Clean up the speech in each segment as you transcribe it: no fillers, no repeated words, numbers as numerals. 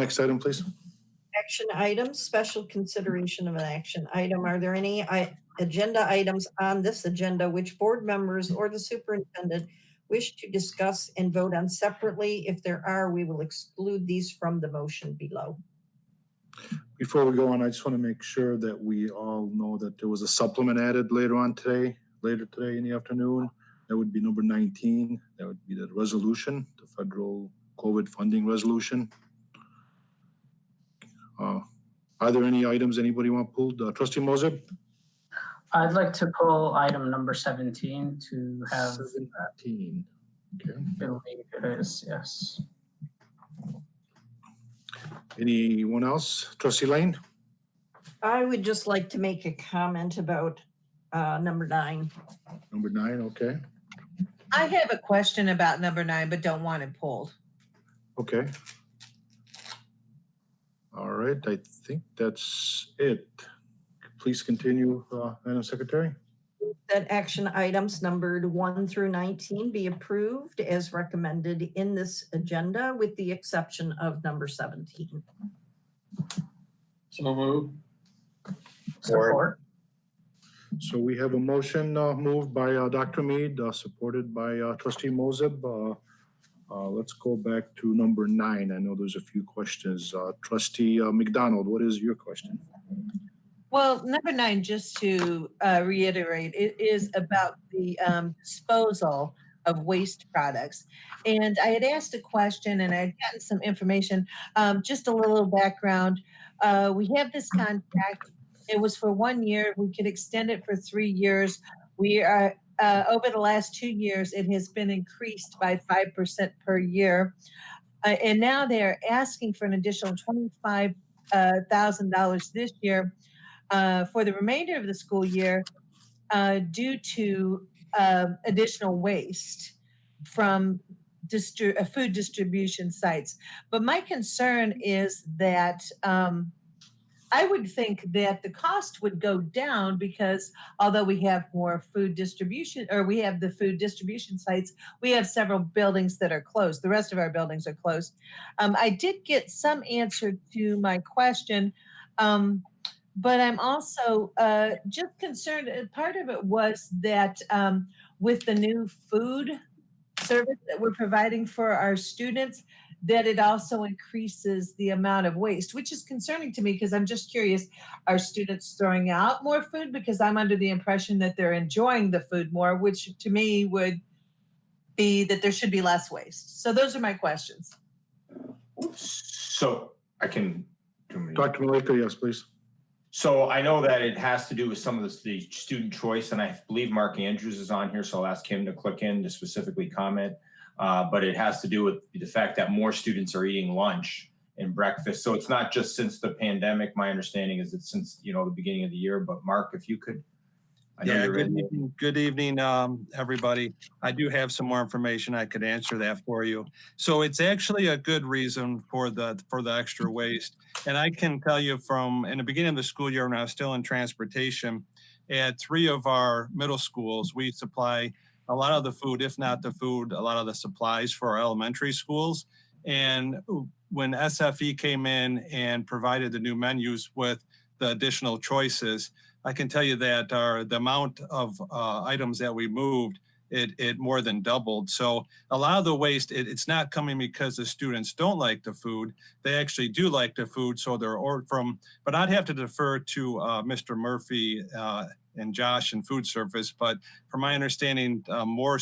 Next item, please. Action items, special consideration of an action item. Are there any agenda items on this agenda which board members or the superintendent wish to discuss and vote on separately? If there are, we will exclude these from the motion below. Before we go on, I just want to make sure that we all know that there was a supplement added later today in the afternoon. That would be number 19. That would be the resolution, the federal COVID funding resolution. Are there any items anybody want pulled? Trustee Moser? I'd like to pull item number 17 to have 17. Okay. it'll be it is, yes. Anyone else? Trustee Lane? I would just like to make a comment about number 9. Number 9, okay. I have a question about number 9, but don't want it pulled. Okay. All right, I think that's it. Please continue, Madam Secretary. That action items numbered 1 through 19 be approved as recommended in this agenda, with the exception of number 17. So moved. Support. So we have a motion moved by Dr. Mead, supported by Trustee Moseb. Let's go back to number 9. I know there's a few questions. Trustee McDonald, what is your question? Well, number 9, just to reiterate, it is about the disposal of waste products. And I had asked a question and I had gotten some information, just a little background. We have this contract. It was for 1 year. We could extend it for 3 years. We are over the last 2 years, it has been increased by 5% per year. And now they're asking for an additional $25,000 this year for the remainder of the school year due to additional waste from food distribution sites. But my concern is that I would think that the cost would go down because although we have more food distribution, or we have the food distribution sites, we have several buildings that are closed. The rest of our buildings are closed. I did get some answer to my question, but I'm also just concerned. Part of it was that with the new food service that we're providing for our students, that it also increases the amount of waste, which is concerning to me because I'm just curious, are students throwing out more food? Because I'm under the impression that they're enjoying the food more, which to me would be that there should be less waste. So those are my questions. So I can. Dr. Malika, yes, please. So I know that it has to do with some of the student choice, and I believe Mark Andrews is on here, so I'll ask him to click in to specifically comment. But it has to do with the fact that more students are eating lunch and breakfast. So it's not just since the pandemic. My understanding is it's since the beginning of the year. But Mark, if you could. Good evening, everybody. I do have some more information. I could answer that for you. So it's actually a good reason for the extra waste. And I can tell you from in the beginning of the school year when I was still in transportation, at 3 of our middle schools, we supply a lot of the food, if not the food, a lot of the supplies for our elementary schools. And when SFE came in and provided the new menus with the additional choices, I can tell you that the amount of items that we moved, it more than doubled. So a lot of the waste, it's not coming because the students don't like the food. They actually do like the food, so they're ordered from, but I'd have to defer to Mr. Murphy and Josh in food service. But from my understanding, more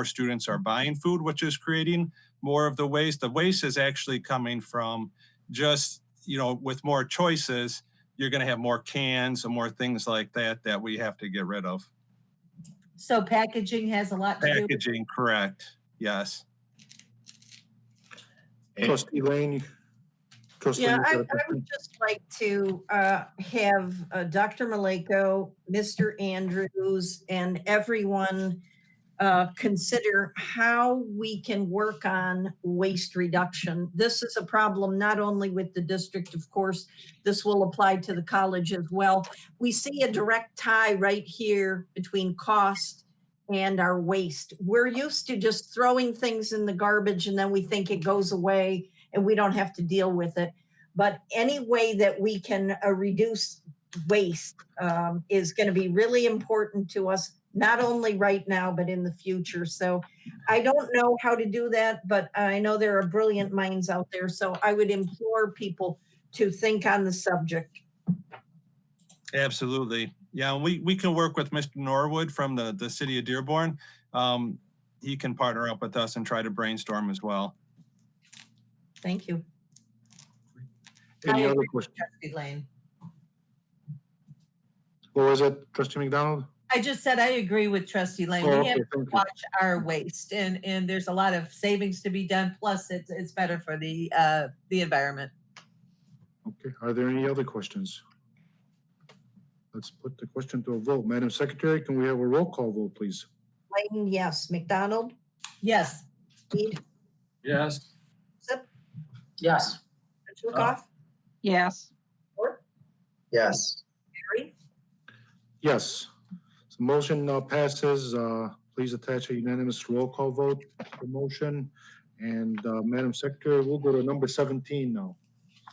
students are buying food, which is creating more of the waste. The waste is actually coming from just, with more choices, you're going to have more cans and more things like that we have to get rid of. So packaging has a lot to do with it. Packaging, correct. Yes. Trustee Lane. Yeah, I would just like to have Dr. Maleko, Mr. Andrews, and everyone consider how we can work on waste reduction. This is a problem not only with the district, of course, this will apply to the college as well. We see a direct tie right here between cost and our waste. We're used to just throwing things in the garbage and then we think it goes away and we don't have to deal with it. But any way that we can reduce waste is going to be really important to us, not only right now, but in the future. So I don't know how to do that, but I know there are brilliant minds out there. So I would implore people to think on the subject. Absolutely. Yeah, and we can work with Mr. Norwood from the city of Dearborn. He can partner up with us and try to brainstorm as well. Thank you. Any I other agree questions? Trustee Lane. What was it, Trustee McDonald? I just said I agree with Trustee Lane. Oh, We okay, have to thank you. watch our waste, and there's a lot of savings to be done. Plus, it's better for the environment. Okay, are there any other questions? Let's put the question to a vote. Madam Secretary, can we have a roll call vote, please? Layton, yes. McDonald, Yes. Mead, Yes. Zip, Yes. Chilikoff, Yes. Ford, Yes. Barry. Yes. So motion passes. Please attach a unanimous roll call vote to the motion. And Madam Secretary, we'll go to number 17 now,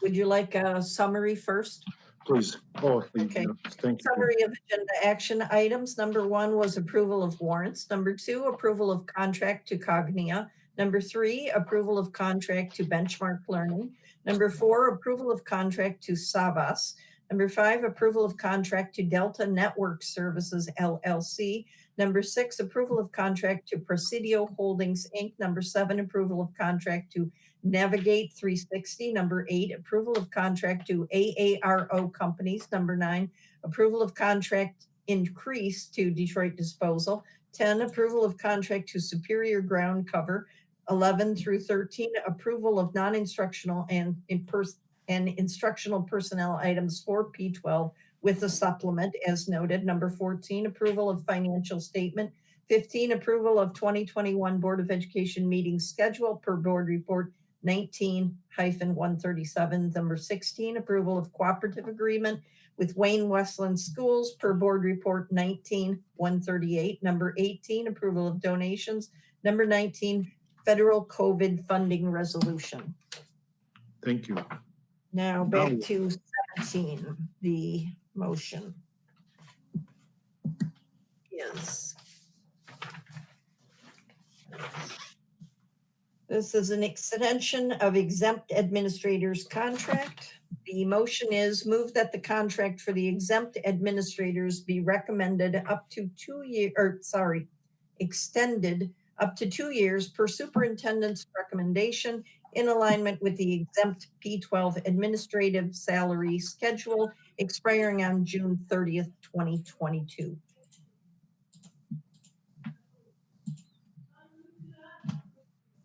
Would you like a summary first? please. Oh, please, Okay. yes, thank you. Summary of agenda action items. Number 1 was approval of warrants. Number 2, approval of contract to Cognia. Number 3, approval of contract to Benchmark Learning. Number 4, approval of contract to Savas. Number 5, approval of contract to Delta Network Services LLC. Number 6, approval of contract to Presidio Holdings Inc. Number 7, approval of contract to Navigate 360. Number 8, approval of contract to AARO Companies. Number 9, approval of contract increase to Detroit Disposal. 10, approval of contract to Superior Ground Cover. 11 through 13, approval of non-instructional and instructional personnel items for P12 with a supplement as noted. Number 14, approval of financial statement. 15, approval of 2021 Board of Education meeting schedule per board report 19-137. Number 16, approval of cooperative agreement with Wayne Westland Schools per board report 19-138. Number 18, approval of donations. Number 19, federal COVID funding resolution. Thank you. Now back to 17, the motion is. This is an extension of exempt administrators contract. The motion is move that the contract for the exempt administrators be recommended up to 2 years, extended up to 2 years per superintendent's recommendation in alignment with the exempt P12 administrative salary schedule expiring on June 30th, 2022.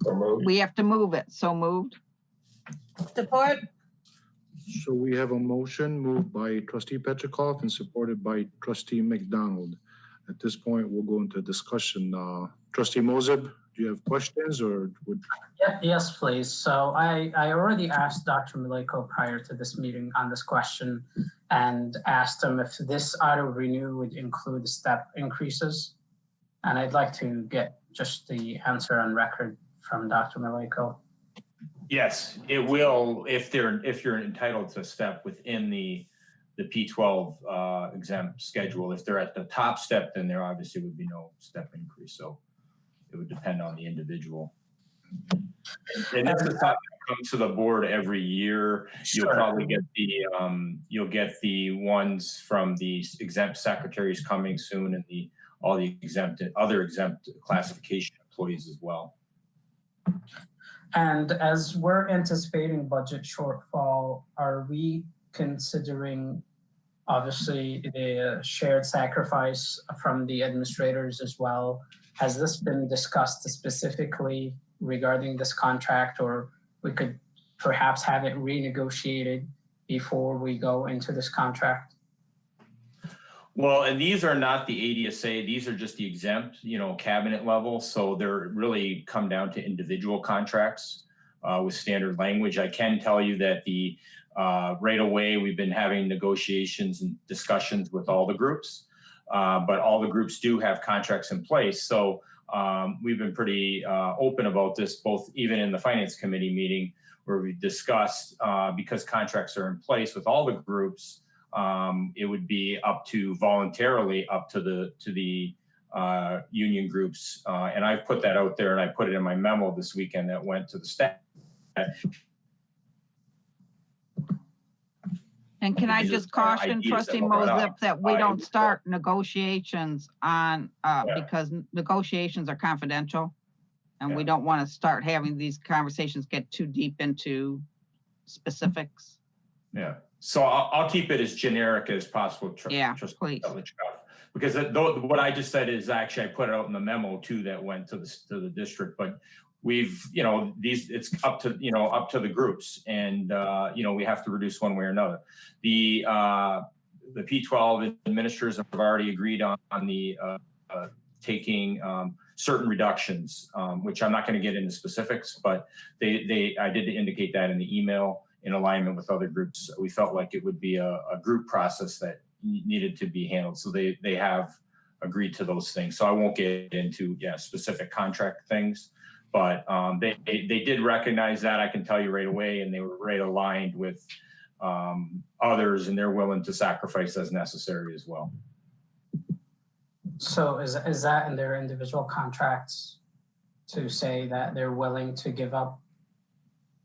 So moved. We have to move it. So moved. Support. So we have a motion moved by Trustee Petrikov and supported by Trustee McDonald. At this point, we'll go into discussion. Trustee Moseb, do you have questions or would? Yes, please. So I already asked Dr. Mileko prior to this meeting on this question and asked him if this auto renew would include step increases. And I'd like to get just the answer on record from Dr. Mileko. Yes, it will if you're entitled to step within the P12 exempt schedule. If they're at the top step, then there obviously would be no step increase. So it would depend on the individual. And this is something that comes to the board every year. You'll probably get the ones from the exempt secretaries coming soon, and all the other exempt classification employees as well. And as we're anticipating budget shortfall, are we considering obviously the shared sacrifice from the administrators as well? Has this been discussed specifically regarding this contract, or we could perhaps have it renegotiated before we go into this contract? Well, and these are not the ADSA, these are just the exempt, cabinet level. So they're really come down to individual contracts with standard language. I can tell you that right away, we've been having negotiations and discussions with all the groups, but all the groups do have contracts in place. So we've been pretty open about this, both even in the finance committee meeting, where we discussed, because contracts are in place with all the groups, it would be up to voluntarily up to the union groups. And I've put that out there, and I put it in my memo this weekend that went to the staff. And can I These are just caution ideas trustee that were brought Moses up that we by don't the- start negotiations on, because negotiations are confidential. And we Yeah. don't want to start having these conversations get too deep into specifics. Yeah. So I'll keep it as generic as possible. Yeah, Trustee please. Petlicoff. Because what I just said is actually I put it out in the memo too that went to the district, but we've, it's up to the groups, and we have to reduce one way or another. The P12 administrators have already agreed on the taking certain reductions, which I'm not going to get into specifics, but I did indicate that in the email in alignment with other groups. We felt like it would be a group process that needed to be handled. So they have agreed to those things. So I won't get into specific contract things, but they did recognize that, I can tell you right away, and they were right aligned with others, and they're willing to sacrifice as necessary as well. So is that in their individual contracts to say that they're willing to give up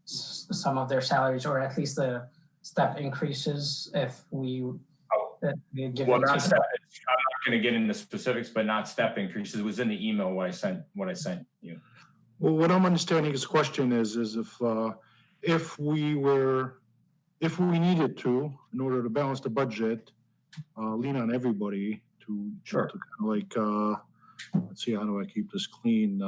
some of their salaries, or at least the step increases if we give Well, it not to step. I'm not going to get into specifics, but not step increases. It was in the email what I sent you. Well, what I'm understanding his question is if we needed to, in order to balance the budget, lean on everybody to Sure. to kind of let's see, how do I keep this clean?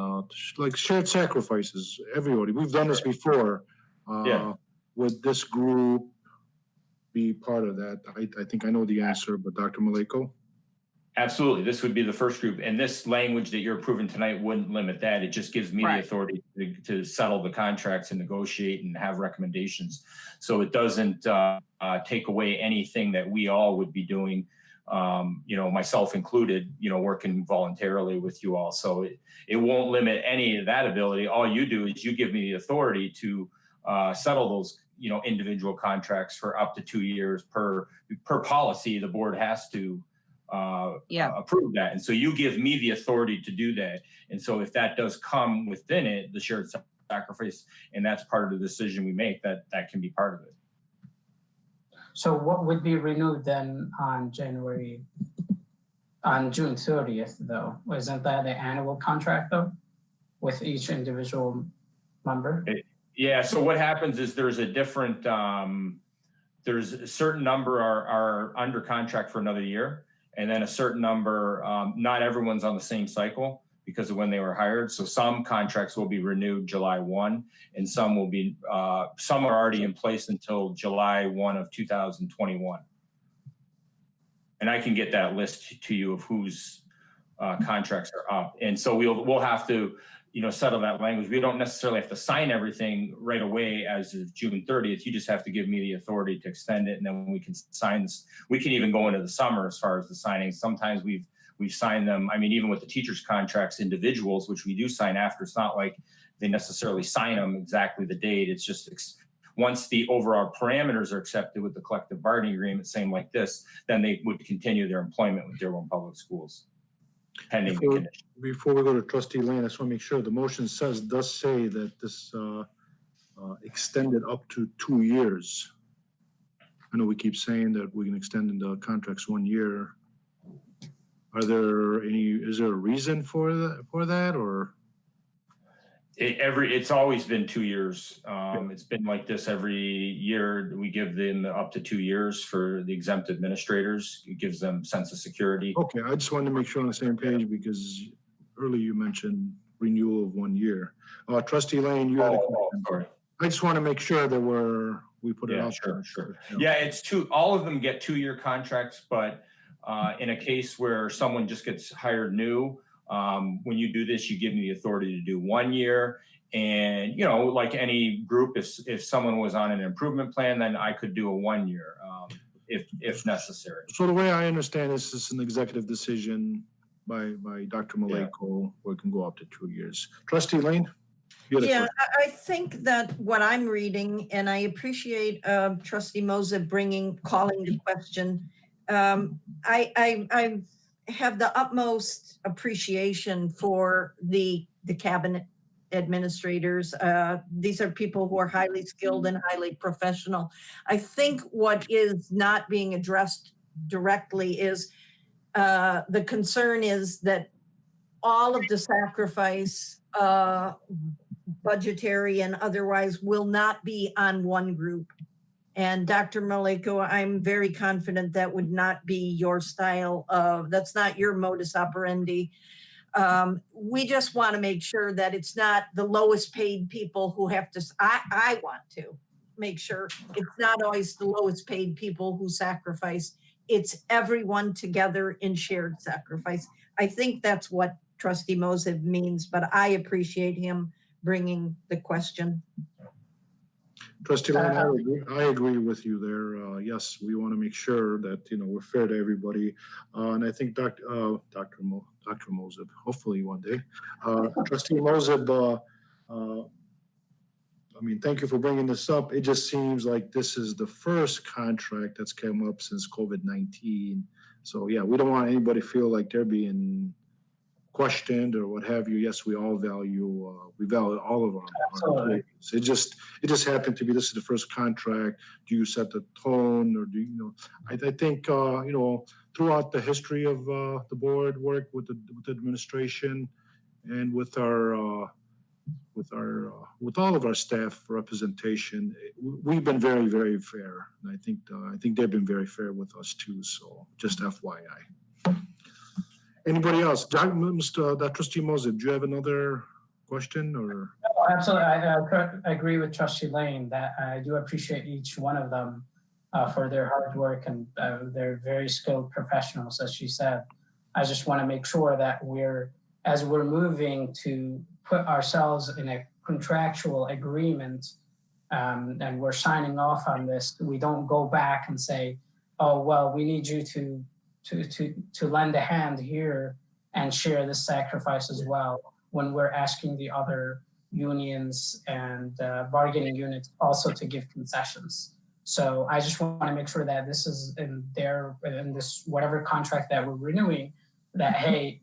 Like shared sacrifices, everybody. We've done this before. Yeah. Would this group be part of that? I think I know the answer, but Dr. Maleko? Absolutely. This would be the first group. And this language that you're approving tonight wouldn't limit that. It just gives me the Right. authority to settle the contracts and negotiate and have recommendations. So it doesn't take away anything that we all would be doing, myself included, working voluntarily with you all. So it won't limit any of that ability. All you do is you give me the authority to settle those, individual contracts for up to 2 years per policy. The board has to approve that. And so you give me the authority to do that. And so if that does come within it, the shared sacrifice, and that's part of the decision we make, that can be part of it. So what would be renewed then on June 30th though? Isn't that the annual contract though, with each individual member? Yeah, so what happens is there's a different, there's a certain number are under contract for another year, and then a certain number, not everyone's on the same cycle because of when they were hired. So some contracts will be renewed July 1, and some will be, some are already in place until July 1 of 2021. And I can get that list to you of whose contracts are up. And so we'll have to, settle that language. We don't necessarily have to sign everything right away as of June 30th. You just have to give me the authority to extend it, and then we can sign this. We can even go into the summer as far as the signing. Sometimes we've signed them. I mean, even with the teachers' contracts, individuals, which we do sign after, it's not like they necessarily sign them exactly the date. It's just once the overall parameters are accepted with the collective bargaining agreement, same like this, then they would continue their employment with Dearborn Public Schools, pending the condition. Before we go to Trustee Lane, I just want to make sure the motion does say that this extended up to 2 years. I know we keep saying that we can extend the contracts 1 year. Is there a reason for that or? It's always been 2 years. It's been like this every year. We give them up to 2 years for the exempt administrators. It gives them sense of security. Okay, I just wanted to make sure on the same page because earlier you mentioned renewal of 1 year. Trustee Lane, you had a question. Sorry. I just want to make sure that we put it Yeah, out there. sure. Yeah, it's all of them get 2-year contracts, but in a case where someone just gets hired new, when you do this, you give me the authority to do 1 year. And, like any group, if someone was on an improvement plan, then I could do a 1 year if necessary. So the way I understand this is an executive decision by Dr. Maleko, where it can go up to 2 years. Trustee Lane, You had a Yeah, question. I think that what I'm reading, and I appreciate Trustee Moses calling the question. I have the utmost appreciation for the cabinet administrators. These are people who are highly skilled and highly professional. I think what is not being addressed directly is the concern is that all of the sacrifice, budgetary and otherwise, will not be on one group. And Dr. Maleko, I'm very confident that would not be your style of, that's not your modus operandi. We just want to make sure that it's not the lowest paid people who have to, I want to make sure it's not always the lowest paid people who sacrifice. It's everyone together in shared sacrifice. I think that's what Trustee Moses means, but I appreciate him bringing the question. Trustee Lane, I agree with you there. Yes, we want to make sure that, we're fair to everybody. And I think Dr. Moses, hopefully one day, Trustee Moses, thank you for bringing this up. It just seems like this is the first contract that's come up since COVID-19. So yeah, we don't want anybody to feel like they're being questioned or what have you. Yes, we value all of our employees. It just happened to be this is the first contract. Do you set the tone, or do you I think throughout the history of the board work with the administration and with all of our staff representation, we've been very, very fair. And I think they've been very fair with us too. So just FYI. Anybody else? Trustee Moses, do you have another question or? No, absolutely. I agree with Trustee Lane that I do appreciate each one of them for their hard work, and they're very skilled professionals, as she said. I just want to make sure that as we're moving to put ourselves in a contractual agreement and we're signing off on this, we don't go back and say, oh, well, we need you to lend a hand here and share this sacrifice as well, when we're asking the other unions and bargaining units also to give concessions. So I just want to make sure that this is in this whatever contract that we're renewing, that hey,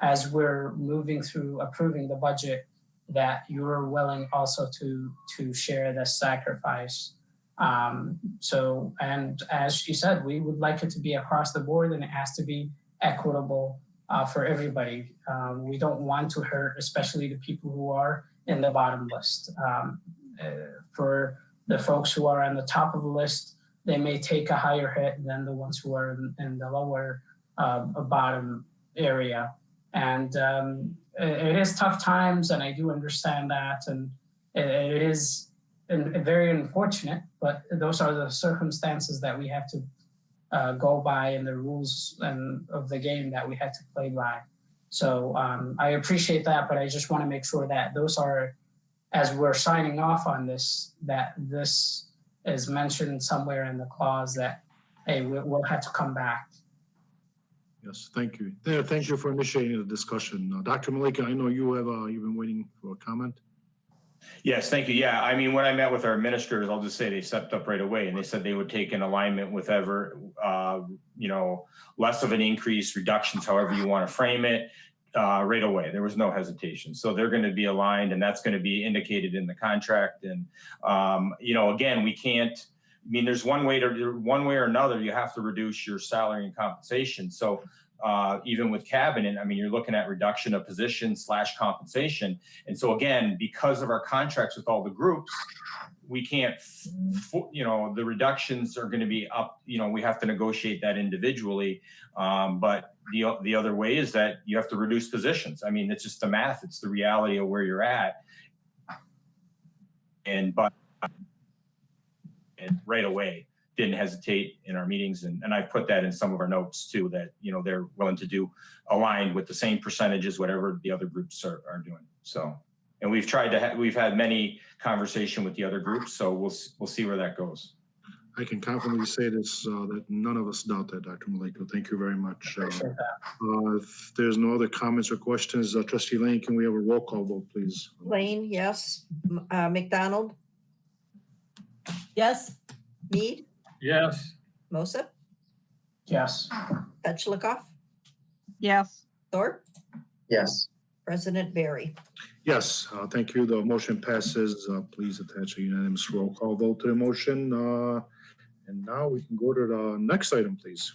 as we're moving through approving the budget, that you're willing also to share the sacrifice. And as she said, we would like it to be across the board, and it has to be equitable for everybody. We don't want to hurt, especially the people who are in the bottom list. For the folks who are on the top of the list, they may take a higher hit than the ones who are in the lower bottom area. And it is tough times, and I do understand that, and it is very unfortunate, but those are the circumstances that we have to go by, and the rules of the game that we have to play by. So I appreciate that, but I just want to make sure that those are, as we're signing off on this, that this is mentioned somewhere in the clause that, hey, we'll have to come back. Yes, thank you. Thank you for initiating the discussion. Dr. Maleka, I know you've been waiting for a comment. Yes, thank you. Yeah, I mean, when I met with our administrators, I'll just say they stepped up right away, and they said they would take an alignment with less of an increase, reductions, however you want to frame it, right away. There was no hesitation. So they're going to be aligned, and that's going to be indicated in the contract. And again, we can't. I mean, there's one way or another, you have to reduce your salary and compensation. So even with cabinet, I mean, you're looking at reduction of position / compensation. And so again, because of our contracts with all the groups, we can't, the reductions are going to be up, we have to negotiate that individually. But the other way is that you have to reduce positions. I mean, it's just the math. It's the reality of where you're at. And right away, didn't hesitate in our meetings. And I put that in some of our notes too, that, they're willing to do aligned with the same percentages, whatever the other groups are doing. So, and we've tried to we've had many conversation with the other groups. So we'll see where that goes. I can confidently say this, that none of us doubt that, Dr. Maleko. Thank you very much. Appreciate that. If there's no other comments or questions, Trustee Lane, can we have a roll call vote, please? Lane, yes. McDonald, Yes? Mead, Yes. Mosa, Yes. Petchlokoff, yes, Thorpe, Yes. President Barry. Yes, thank you. The motion passes. Please attach a unanimous roll call vote to the motion. And now we can go to the next item, please.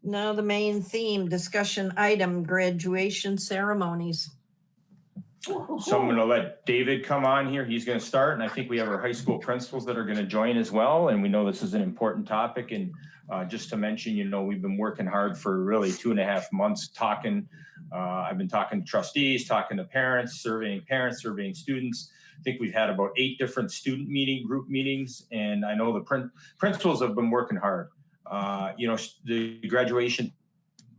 Now the main theme, discussion item, graduation ceremonies. So I'm going to let David come on here. He's going to start, and I think we have our high school principals that are going to join as well. And we know this is an important topic. And just to mention, we've been working hard for really 2.5 months talking. I've been talking to trustees, talking to parents, surveying students. I think we've had about 8 different group meetings, and I know the principals have been working hard. The graduation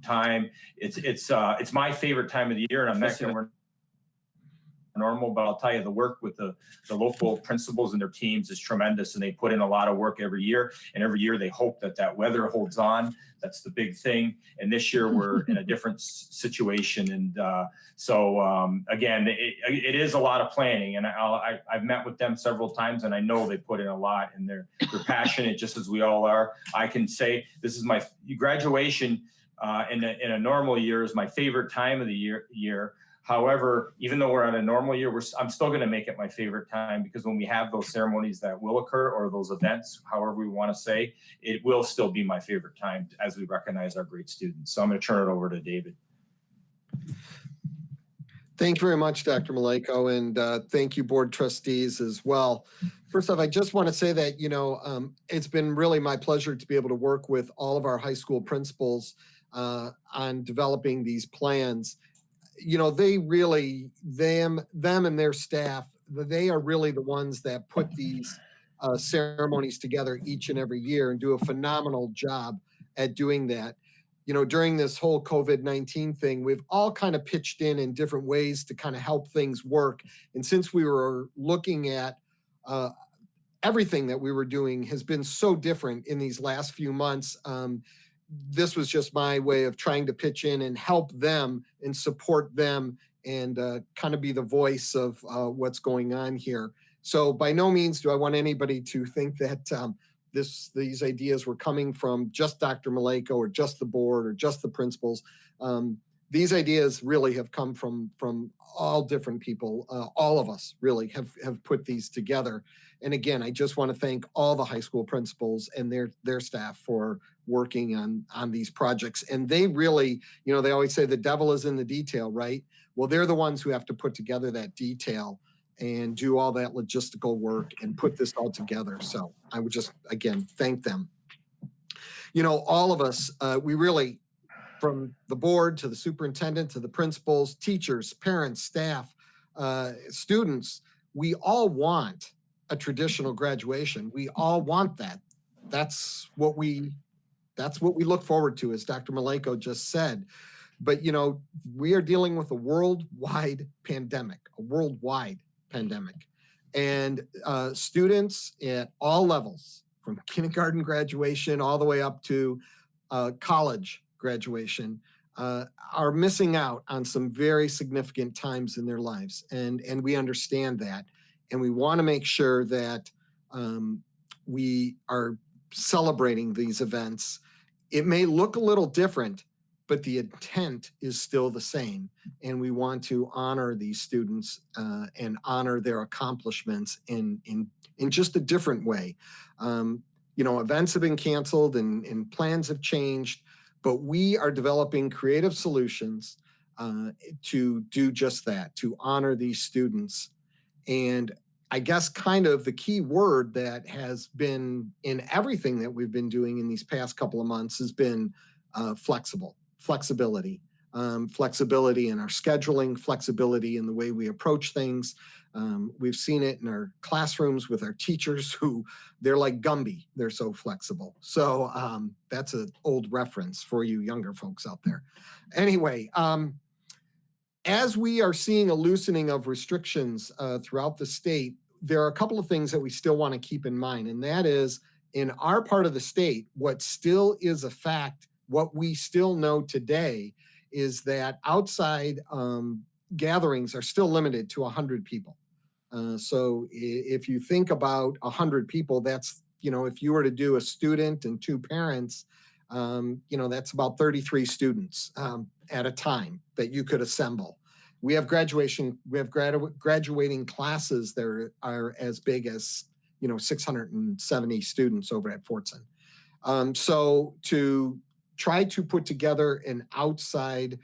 time, it's my favorite time of the year, and I'm not going to normal, but I'll tell you, the work with the local principals and their teams is tremendous, and they put in a lot of work every year, and every year they hope that weather holds on. That's the big thing. And this year we're in a different situation. And again, it is a lot of planning, and I've met with them several times, and I know they put in a lot, and they're passionate just as we all are. I can say this is my graduation in a normal year is my favorite time of the year. However, even though we're on a normal year, I'm still going to make it my favorite time, because when we have those ceremonies that will occur, or those events, however we want to say, it will still be my favorite time as we recognize our great students. So I'm going to turn it over to David. Thank you very much, Dr. Maleko, and thank you, board trustees, as well. First off, I just want to say that, it's been really my pleasure to be able to work with all of our high school principals on developing these plans. They really, them and their staff, they are really the ones that put these ceremonies together each and every year and do a phenomenal job at doing that. During this whole COVID-19 thing, we've all kind of pitched in different ways to kind of help things work. And since we were looking at everything that we were doing has been so different in these last few months, this was just my way of trying to pitch in and help them and support them and kind of be the voice of what's going on here. So by no means do I want anybody to think that these ideas were coming from just Dr. Maleko or just the board or just the principals. These ideas really have come from all different people. All of us really have put these together. And again, I just want to thank all the high school principals and their staff for working on these projects. And they really, they always say the devil is in the detail, right? Well, they're the ones who have to put together that detail and do all that logistical work and put this all together. So I would just, again, thank them. All of us, we really, from the board to the superintendent to the principals, teachers, parents, staff, students, we all want a traditional graduation. We all want that. That's what we look forward to, as Dr. Maleko just said. But, we are dealing with a worldwide pandemic. And students at all levels, from kindergarten graduation all the way up to college graduation, are missing out on some very significant times in their lives. And we understand that. And we want to make sure that we are celebrating these events. It may look a little different, but the intent is still the same. And we want to honor these students and honor their accomplishments in just a different way. Events have been canceled and plans have changed, but we are developing creative solutions to do just that, to honor these students. And I guess kind of the key word that has been in everything that we've been doing in these past couple of months has been flexibility in our scheduling, flexibility in the way we approach things. We've seen it in our classrooms with our teachers who they're like Gumby. They're so flexible. So that's an old reference for you younger folks out there. Anyway, as we are seeing a loosening of restrictions throughout the state, there are a couple of things that we still want to keep in mind, and that is in our part of the state, what still is a fact, what we still know today is that outside gatherings are still limited to 100 people. So if you think about 100 people, that's, if you were to do a student and 2 parents, that's about 33 students at a time that you could assemble. We have graduating classes that are as big as, 670 students over at Fortson. So to try to put together an outside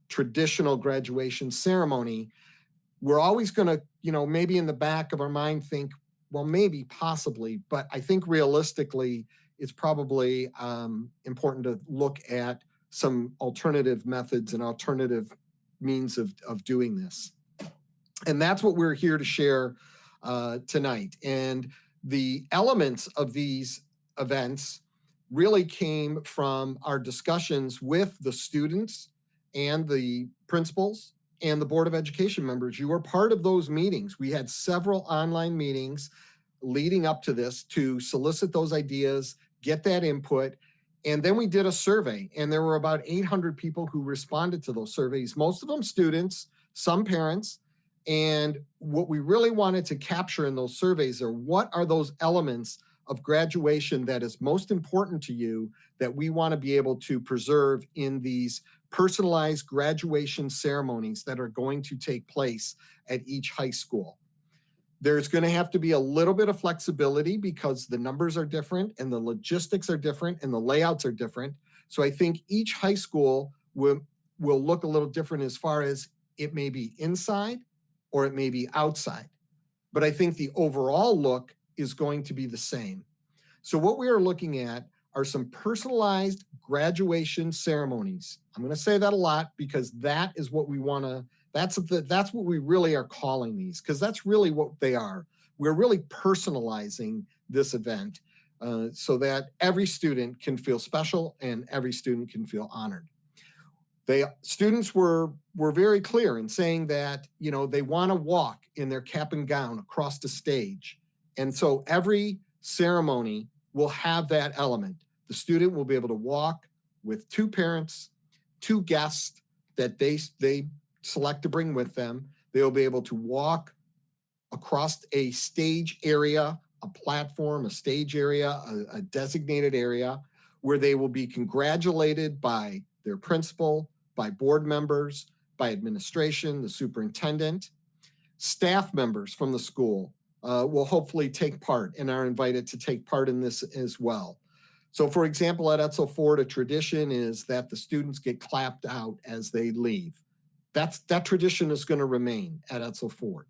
traditional graduation ceremony, we're always going to, maybe in the back of our mind think, well, maybe, possibly, but I think realistically, it's probably important to look at some alternative methods and alternative means of doing this. And that's what we're here to share tonight. And the elements of these events really came from our discussions with the students and the principals and the Board of Education members. You were part of those meetings. We had several online meetings leading up to this to solicit those ideas, get that input. And then we did a survey, and there were about 800 people who responded to those surveys, most of them students, some parents. And what we really wanted to capture in those surveys are what are those elements of graduation that is most important to you that we want to be able to preserve in these personalized graduation ceremonies that are going to take place at each high school. There's going to have to be a little bit of flexibility because the numbers are different and the logistics are different and the layouts are different. So I think each high school will look a little different as far as it may be inside or it may be outside. But I think the overall look is going to be the same. So what we are looking at are some personalized graduation ceremonies. I'm going to say that a lot because that is what we want to, that's what we really are calling these, because that's really what they are. We're really personalizing this event so that every student can feel special and every student can feel honored. Students were very clear in saying that, they want to walk in their cap and gown across the stage. And so every ceremony will have that element. The student will be able to walk with 2 parents, 2 guests that they select to bring with them. They'll be able to walk across a stage area, a platform, a stage area, a designated area where they will be congratulated by their principal, by board members, by administration, the superintendent. Staff members from the school will hopefully take part and are invited to take part in this as well. So for example, at Etzel Ford, a tradition is that the students get clapped out as they leave. That tradition is going to remain at Etzel Ford.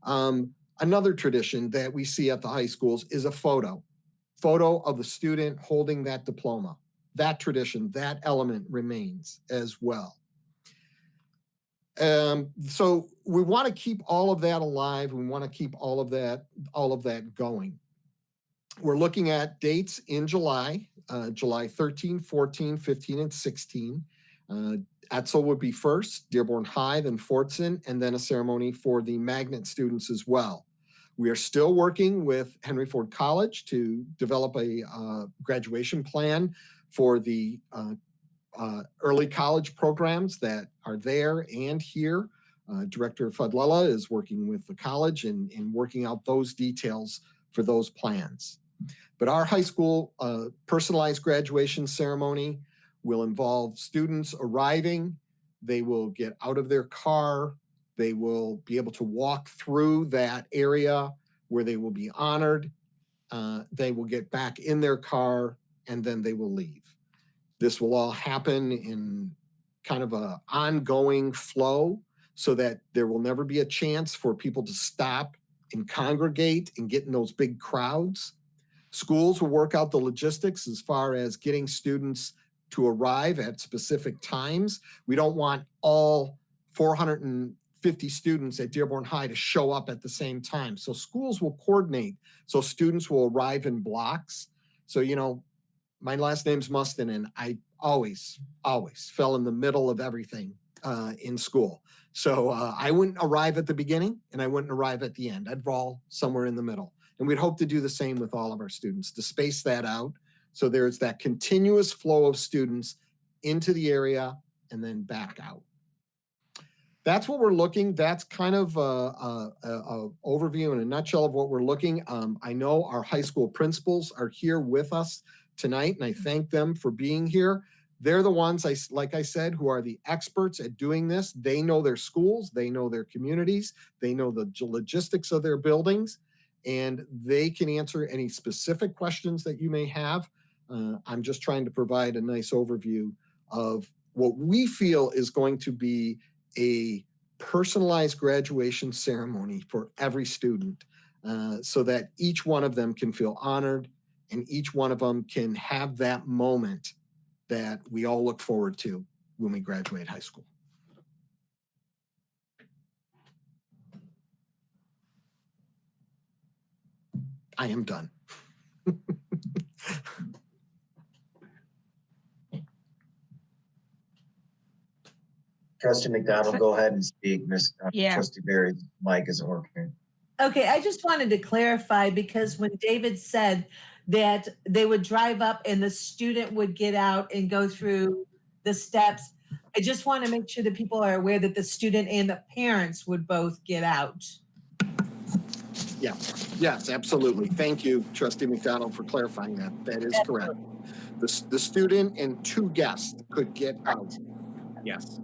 Another tradition that we see at the high schools is a photo of the student holding that diploma. That tradition, that element remains as well. So we want to keep all of that alive. We want to keep all of that going. We're looking at dates in July, July 13, 14, 15, and 16. Etzel would be first, Dearborn High, then Fortson, and then a ceremony for the magnet students as well. We are still working with Henry Ford College to develop a graduation plan for the early college programs that are there and here. Director Fadlela is working with the college and working out those details for those plans. But our high school personalized graduation ceremony will involve students arriving. They will get out of their car. They will be able to walk through that area where they will be honored. They will get back in their car and then they will leave. This will all happen in kind of an ongoing flow so that there will never be a chance for people to stop and congregate and get in those big crowds. Schools will work out the logistics as far as getting students to arrive at specific times. We don't want all 450 students at Dearborn High to show up at the same time. So schools will coordinate. So students will arrive in blocks. So, my last name's Mustin, and I always fell in the middle of everything in school. So I wouldn't arrive at the beginning and I wouldn't arrive at the end. I'd fall somewhere in the middle. And we'd hope to do the same with all of our students, to space that out so there's that continuous flow of students into the area and then back out. That's what we're looking. That's kind of a overview in a nutshell of what we're looking. I know our high school principals are here with us tonight, and I thank them for being here. They're the ones, like I said, who are the experts at doing this. They know their schools, they know their communities, they know the logistics of their buildings, and they can answer any specific questions that you may have. I'm just trying to provide a nice overview of what we feel is going to be a personalized graduation ceremony for every student, so that each one of them can feel honored and each one of them can have that moment that we all look forward to when we graduate high school. I am done. Trustee McDonald, go ahead and speak. Yeah. Trustee Barry's mic isn't working. Okay, I just wanted to clarify, because when David said that they would drive up and the student would get out and go through the steps, I just want to make sure that people are aware that the student and the parents would both get out. Yeah, yes, absolutely. Thank you, Trustee McDonald, for clarifying that. That is correct. The student and 2 guests could get out. Yes.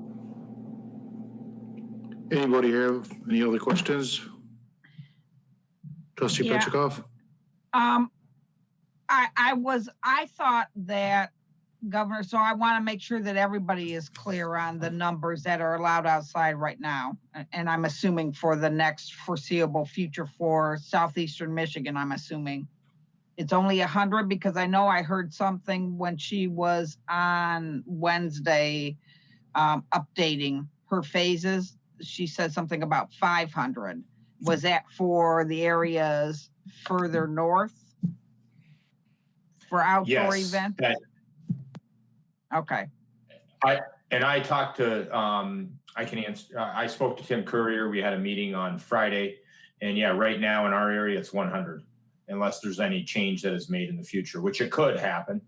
Anybody have any other questions? Trustee Yeah. Petrikov? I thought that, Governor, so I want to make sure that everybody is clear on the numbers that are allowed outside right now. And I'm assuming for the next foreseeable future for Southeastern Michigan, I'm assuming it's only 100, because I know I heard something when she was on Wednesday updating her phases. She said something about 500. Was that for the areas further north for outdoor Yes, events? Okay. I talked to, I can answer, I spoke to Tim Courier. We had a meeting on Friday. And yeah, right now in our area, it's 100, unless there's any change that is made in the future, which it could happen.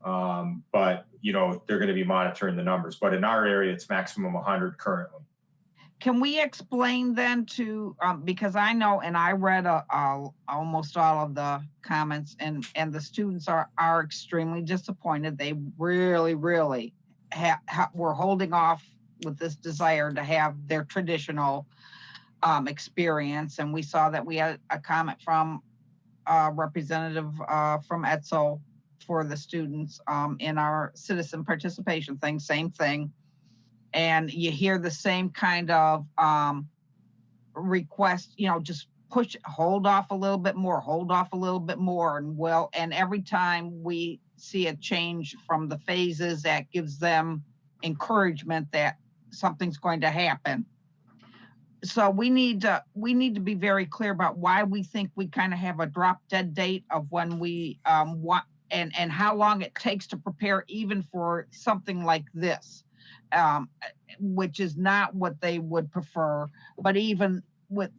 But, you know, they're going to be monitoring the numbers. But in our area, it's maximum 100 currently. Can we explain then to, because I know, and I read almost all of the comments, and the students are extremely disappointed. They really were holding off with this desire to have their traditional experience. And we saw that we had a comment from a representative from Etzel for the students in our citizen participation thing, same thing. And you hear the same kind of request, you know, just hold off a little bit more, hold off a little bit more. And every time we see a change from the phases, that gives them encouragement that something's going to happen. So we need to be very clear about why we think we kind of have a drop dead date of when we want, and how long it takes to prepare even for something like this. Which is not what they would prefer, but even with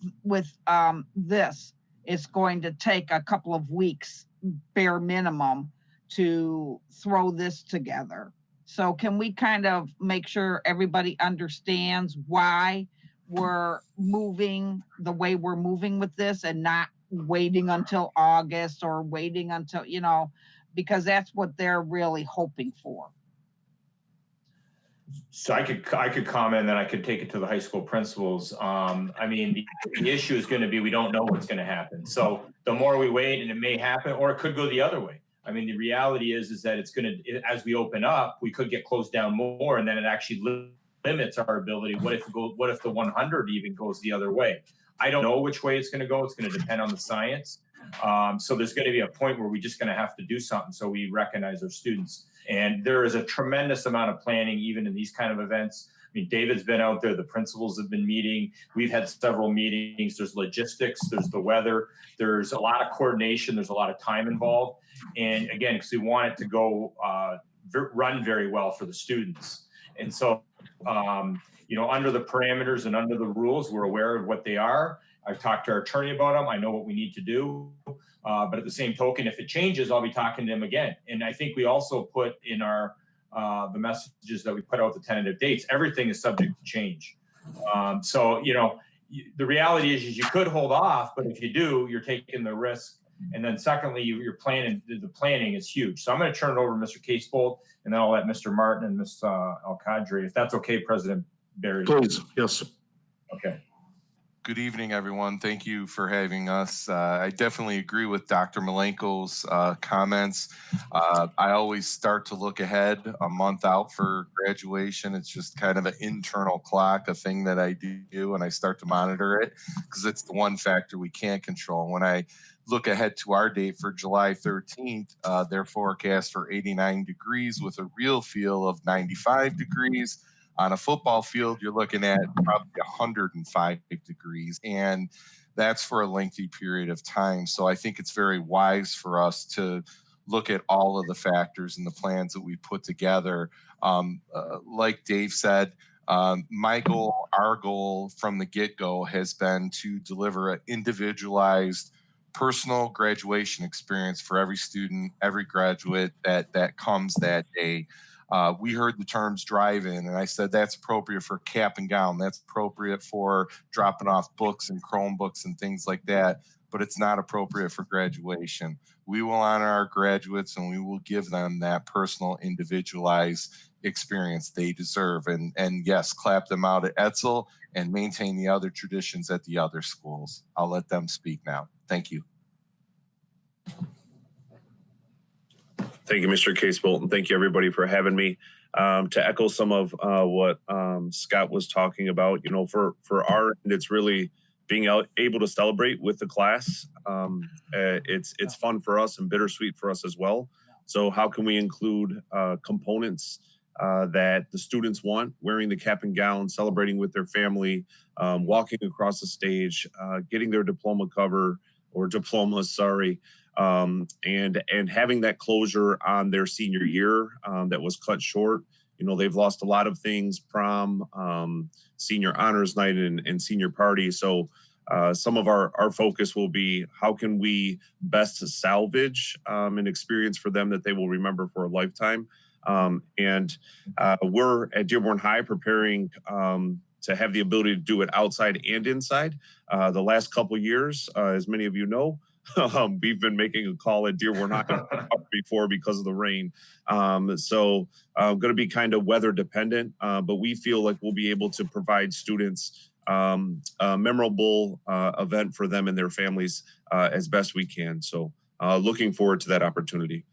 this, it's going to take a couple of weeks, bare minimum, to throw this together. So can we kind of make sure everybody understands why we're moving the way we're moving with this, and not waiting until August or waiting until, you know, because that's what they're really hoping for. So I could comment, and then I could take it to the high school principals. I mean, the issue is going to be, we don't know what's going to happen. So the more we wait, and it may happen, or it could go the other way. I mean, the reality is that it's going to, as we open up, we could get closed down more, and then it actually limits our ability. What if the 100 even goes the other way? I don't know which way it's going to go. It's going to depend on the science. So there's going to be a point where we're just going to have to do something so we recognize our students. And there is a tremendous amount of planning, even in these kind of events. I mean, David's been out there, the principals have been meeting. We've had several meetings. There's logistics, there's the weather, there's a lot of coordination, there's a lot of time involved. And again, because we want it to go run very well for the students. And so, you know, under the parameters and under the rules, we're aware of what they are. I've talked to our attorney about them. I know what we need to do. But at the same token, if it changes, I'll be talking to him again. And I think we also put in our the messages that we put out, the tentative dates, everything is subject to change. So, you know, the reality is you could hold off, but if you do, you're taking the risk. And then secondly, you're planning, the planning is huge. So I'm going to turn it over to Mr. Casebolt, and then I'll let Mr. Martin and Ms. Al-Qadri, if that's okay, President Barry. Please, yes. Okay. Good evening, everyone. Thank you for having us. I definitely agree with Dr. Malenko's comments. I always start to look ahead a month out for graduation. It's just kind of an internal clock, a thing that I do, and I start to monitor it because it's the one factor we can't control. When I look ahead to our date for July 13th, they're forecast for 89 degrees with a real feel of 95 degrees. On a football field, you're looking at probably 105 degrees, and that's for a lengthy period of time. So I think it's very wise for us to look at all of the factors and the plans that we put together. Like Dave said, my goal, our goal from the get-go has been to deliver an individualized personal graduation experience for every student, every graduate that comes that day. We heard the terms drive-in, and I said that's appropriate for cap and gown. That's appropriate for dropping off books and Chromebooks and things like that, but it's not appropriate for graduation. We will honor our graduates, and we will give them that personal, individualized experience they deserve. And yes, clap them out at Etzel and maintain the other traditions at the other schools. I'll let them speak now. Thank you. Thank you, Mr. Casebolt, and thank you, everybody, for having me. To echo some of what Scott was talking about, you know, for our end, it's really being able to celebrate with the class. It's fun for us and bittersweet for us as well. So how can we include components that the students want, wearing the cap and gown, celebrating with their family, walking across the stage, getting their diploma cover or diplomas, sorry, and having that closure on their senior year that was cut short. You know, they've lost a lot of things, prom, senior honors night, and senior party. So some of our focus will be how can we best salvage an experience for them that they will remember for a lifetime. And we're at Dearborn High preparing to have the ability to do it outside and inside. The last couple of years, as many of you know, we've been making a call at Dearborn High before because of the rain. So going to be kind of weather dependent, but we feel like we'll be able to provide students a memorable event for them and their families as best we can. So looking forward to that opportunity.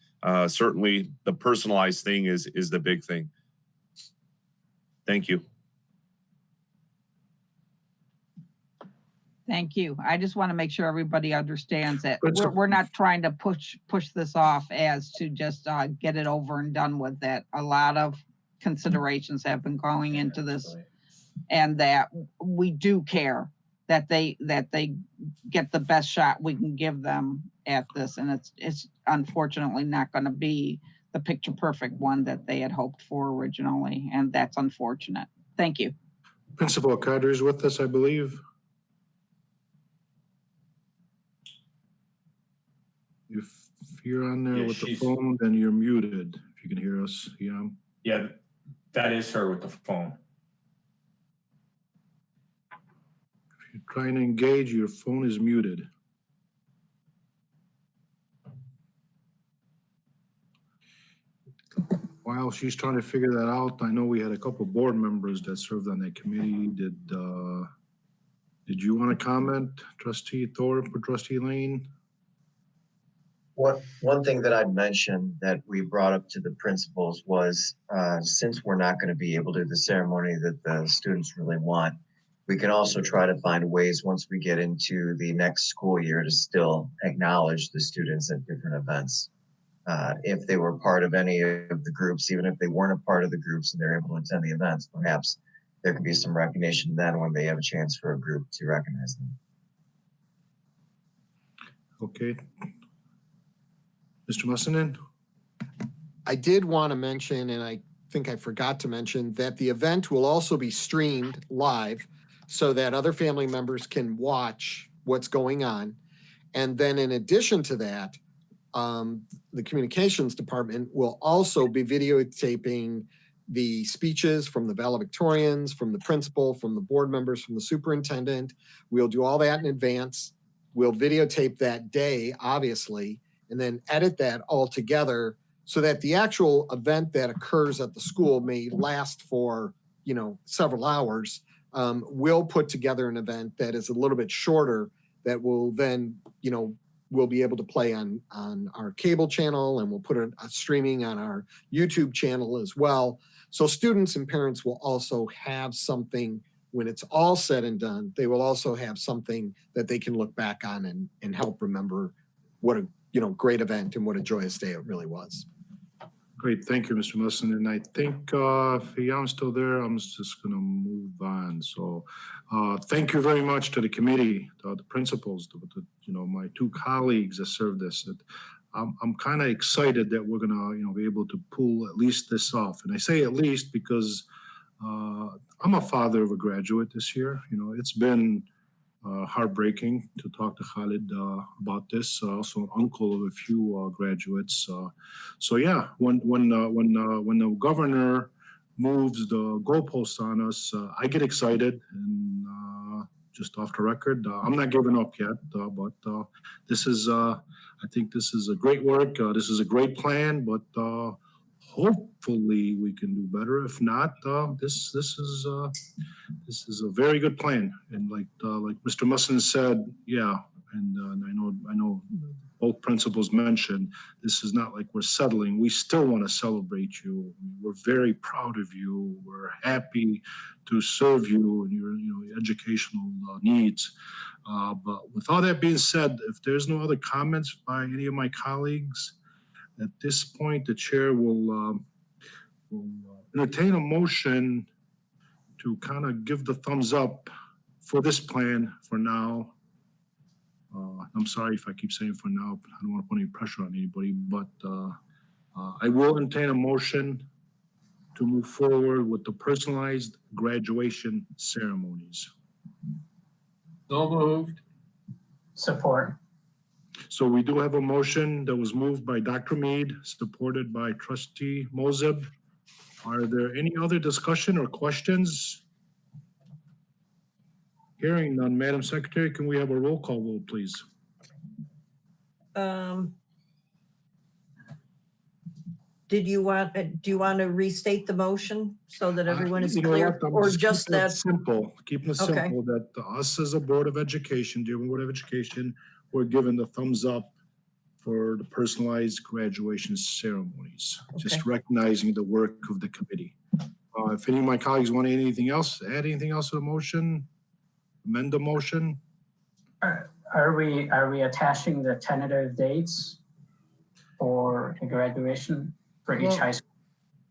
Certainly the personalized thing is the big thing. Thank you. Thank you. I just want to make sure everybody understands that we're not trying to push this off as to just get it over and done with. That a lot of considerations have been going into this, and that we do care that they get the best shot we can give them at this. And it's unfortunately not going to be the picture perfect one that they had hoped for originally, and that's unfortunate. Thank you. Principal Carter is with us, I believe. If you're on there with the phone, then you're muted. If you can hear us, yeah. Yeah, that is her with the phone. If you're trying to engage, your phone is muted. While she's trying to figure that out, I know we had a couple of board members that served on that committee. Did you want to comment, Trustee Thorpe or Trustee Lane? One thing that I'd mention that we brought up to the principals was since we're not going to be able to do the ceremony that the students really want, we can also try to find ways once we get into the next school year to still acknowledge the students at different events. If they were part of any of the groups, even if they weren't a part of the groups and they're able to attend the events, perhaps there could be some recognition then when they have a chance for a group to recognize them. Okay. Mr. Mussonin? I did want to mention, and I think I forgot to mention, that the event will also be streamed live so that other family members can watch what's going on. And then in addition to that, the communications department will also be videotaping the speeches from the valedictorians, from the principal, from the board members, from the superintendent. We'll do all that in advance. We'll videotape that day, obviously, and then edit that all together so that the actual event that occurs at the school may last for, several hours. We'll put together an event that is a little bit shorter that will then, we'll be able to play on our cable channel, and we'll put it streaming on our YouTube channel as well. So students and parents will also have something when it's all said and done. They will also have something that they can look back on and help remember what a great event and what a joyous day it really was. Great, thank you, Mr. Musson. And I think if I'm still there, I'm just going to move on. So thank you very much to the committee, the principals, my two colleagues that served this. I'm kind of excited that we're going to be able to pull at least this off. And I say at least because I'm a father of a graduate this year. It's been heartbreaking to talk to Khalid about this. Also, an uncle of a few graduates. So yeah, when the governor moves the goalposts on us, I get excited. And just off the record, I'm not giving up yet. But this is, I think, this is a great work. This is a great plan. But hopefully we can do better. If not, this is a very good plan. And like Mr. Musson said, yeah, and I know both principals mentioned, this is not like we're settling. We still want to celebrate you. We're very proud of you. We're happy to serve you and your educational needs. But with all that being said, if there's no other comments by any of my colleagues, at this point, the chair will entertain a motion to kind of give the thumbs up for this plan for now. I'm sorry if I keep saying for now, but I don't want to put any pressure on anybody, but I will entertain a motion to move forward with the personalized graduation ceremonies. So moved. Support. So we do have a motion that was moved by Dr. Mead, supported by Trustee Moseb. Are there any other discussion or questions? Hearing none, Madam Secretary, can we have a roll call vote, please? Do you want to restate the motion so that everyone is You know clear? what, I'm Or just just keeping it that? simple, keeping it Okay. simple, that us as a Board of Education, Dearborn Board of Education, we're giving the thumbs up for the personalized graduation ceremonies, just recognizing the work of the committee. If any of my colleagues want anything else, add anything else to the motion, amend the motion? Are we attaching the tentative dates for the graduation for each Well, high school?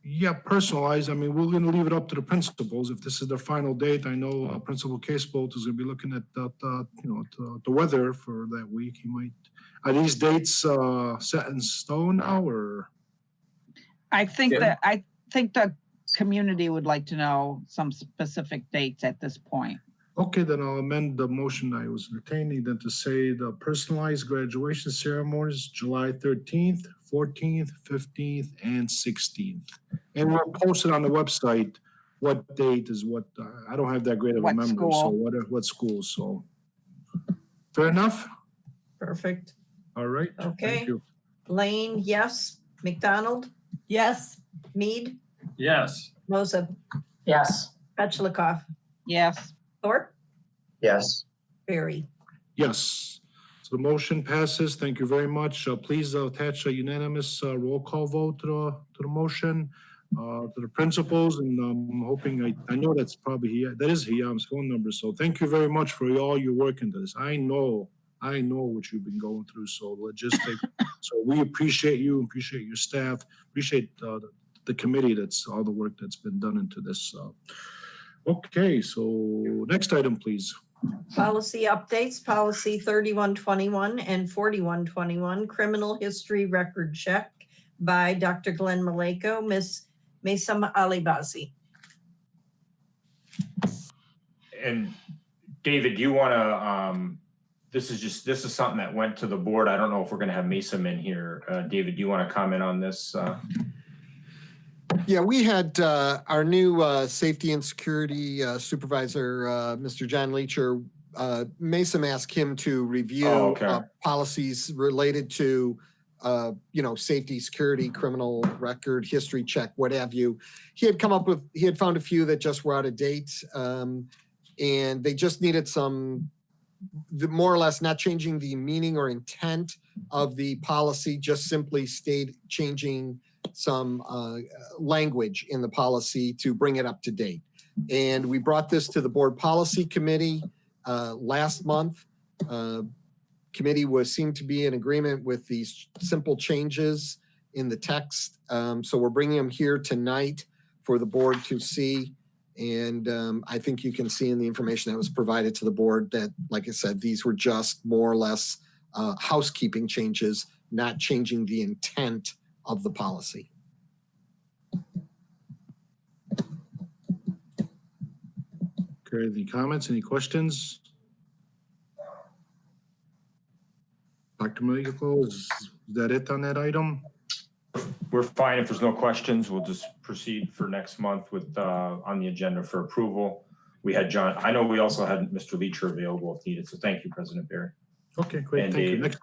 Yeah, personalized. I mean, we're going to leave it up to the principals. If this is their final date, I know Principal Casebolt is going to be looking at the weather for that week. He might. Are these dates set in stone now, or? I think the community would like to know some specific dates at this point. Okay, then I'll amend the motion I was entertaining then to say the personalized graduation ceremonies, July 13th, 14th, 15th, and 16th. And we'll post it on the website. What date is what? I don't have that great of a What memory. school? So what school? So fair enough. Perfect. All right. Okay. Thank you. Lane, yes. McDonald, Yes. Mead, Yes. Moseb, Yes. Petchlokoff, Yes. Thorpe, Yes. Barry. Yes. So the motion passes. Thank you very much. Please attach a unanimous roll call vote to the motion, to the principals, and I'm hoping, I know that's probably that is Hiam's phone number. So thank you very much for all your work into this. I know what you've been going through. So logistic. So we appreciate you, appreciate your staff, appreciate the committee. That's all the work that's been done into this. Okay, so next item, please. Policy updates, policy 3121 and 4121, criminal history record check by Dr. Glenn Maleko, Ms. Maysam Alibazi. And David, do you want to, this is something that went to the board. I don't know if we're going to have Mason in here. David, do you want to comment on this? Yeah, we had our new safety and security supervisor, Mr. John Leacher. Mason asked him to review policies related to, safety, security, criminal record, history check, what have you. He had found a few that just were out of date, and they just needed more or less not changing the meaning or intent of the policy, just simply changing some language in the policy to bring it up to date. And we brought this to the board policy committee last month. Committee seemed to be in agreement with these simple changes in the text. So we're bringing them here tonight for the board to see. And I think you can see in the information that was provided to the board that, like I said, these were just more or less housekeeping changes, not changing the intent of the policy. Okay, any comments, any questions? Dr. Maliko, is that it on that item? We're fine. If there's no questions, we'll just proceed for next month with on the agenda for approval. We had John. I know we also had Mr. Leacher available if needed. So thank you, President Barry. Okay, great. And Thank you. David.